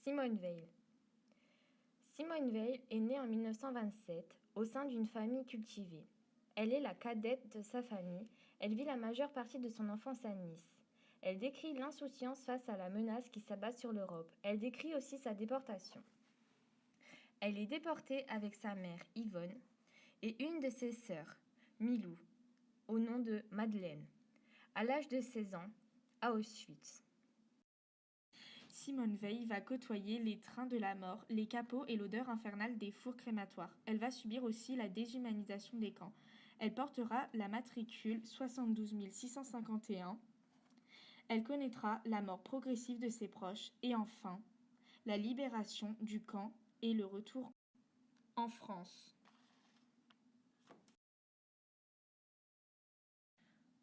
Simone Veil. Simone Veil est née en 1927 au sein d'une famille cultivée. Elle est la cadette de sa famille. Elle vit la majeure partie de son enfance à Nice. Elle décrit l'insouciance face à la menace qui s'abat sur l'Europe. Elle décrit aussi sa déportation. Elle est déportée avec sa mère Yvonne et une de ses sœurs, Milou, au nom de Madeleine, à l'âge de 16 ans, à Auschwitz. Simone Veil va côtoyer les trains de la mort, les capots et l'odeur infernale des fours crématoires. Elle va subir aussi la déshumanisation des camps. Elle portera la matricule 72 651. Elle connaîtra la mort progressive de ses proches et enfin la libération du camp et le retour en France.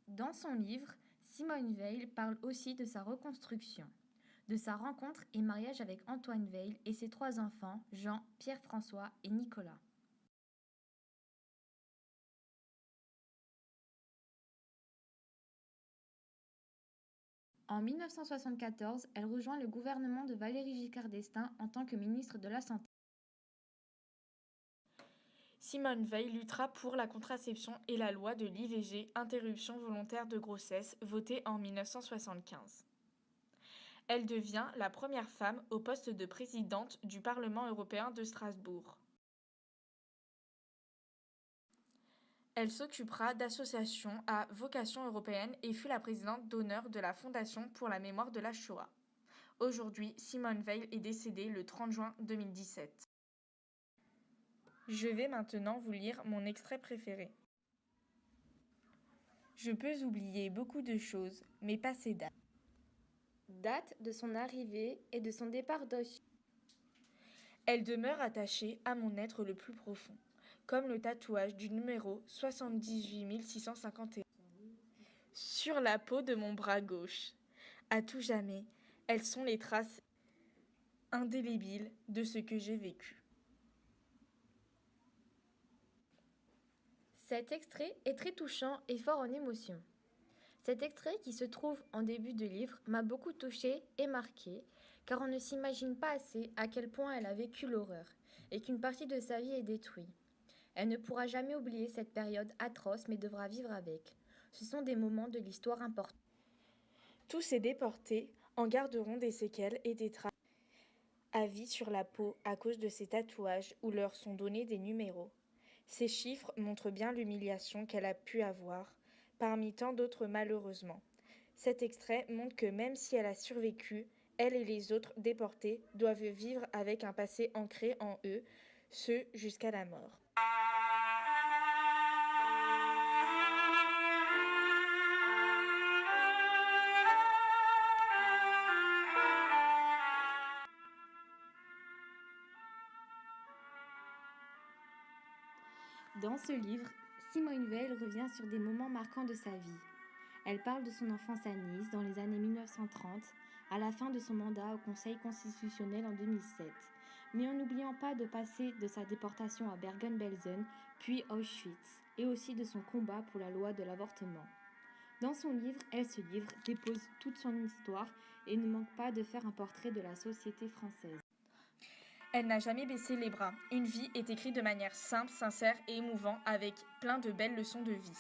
Dans son livre, Simone Veil parle aussi de sa reconstruction, de sa rencontre et mariage avec Antoine Veil et ses 3 enfants, Jean, Pierre-François et Nicolas. En 1974, elle rejoint le gouvernement de Valéry Giscard d'Estaing en tant que ministre de la Santé. Simone Veil luttera pour la contraception et la loi de l'IVG, interruption volontaire de grossesse, votée en 1975. Elle devient la première femme au poste de présidente du Parlement européen de Strasbourg. Elle s'occupera d'associations à vocation européenne et fut la présidente d'honneur de la Fondation pour la mémoire de la Shoah. Aujourd'hui, Simone Veil est décédée le 30 juin 2017. Je vais maintenant vous lire mon extrait préféré. Je peux oublier beaucoup de choses, mais pas ces dates. Date de son arrivée et de son départ d'Auschwitz. Elle demeure attachée à mon être le plus profond, comme le tatouage du numéro 78 651 sur la peau de mon bras gauche. À tout jamais, elles sont les traces indélébiles de ce que j'ai vécu. Cet extrait est très touchant et fort en émotion. Cet extrait qui se trouve en début de livre m'a beaucoup touchée et marquée, car on ne s'imagine pas assez à quel point elle a vécu l'horreur et qu'une partie de sa vie est détruite. Elle ne pourra jamais oublier cette période atroce mais devra vivre avec. Ce sont des moments de l'histoire importants. Tous ces déportés en garderont des séquelles et des traces à vie sur la peau à cause de ces tatouages où leur sont donnés des numéros. Ces chiffres montrent bien l'humiliation qu'elle a pu avoir, parmi tant d'autres malheureusement. Cet extrait montre que même si elle a survécu, elle et les autres déportés doivent vivre avec un passé ancré en eux, ce jusqu'à la mort. Dans ce livre, Simone Veil revient sur des moments marquants de sa vie. Elle parle de son enfance à Nice dans les années 1930, à la fin de son mandat au Conseil constitutionnel en 2007, mais en n'oubliant pas de passer de sa déportation à Bergen-Belsen, puis Auschwitz, et aussi de son combat pour la loi de l'avortement. Dans son livre, elle se livre, dépose toute son histoire et ne manque pas de faire un portrait de la société française. Elle n'a jamais baissé les bras. Une vie est écrite de manière simple, sincère et émouvante avec plein de belles leçons de vie.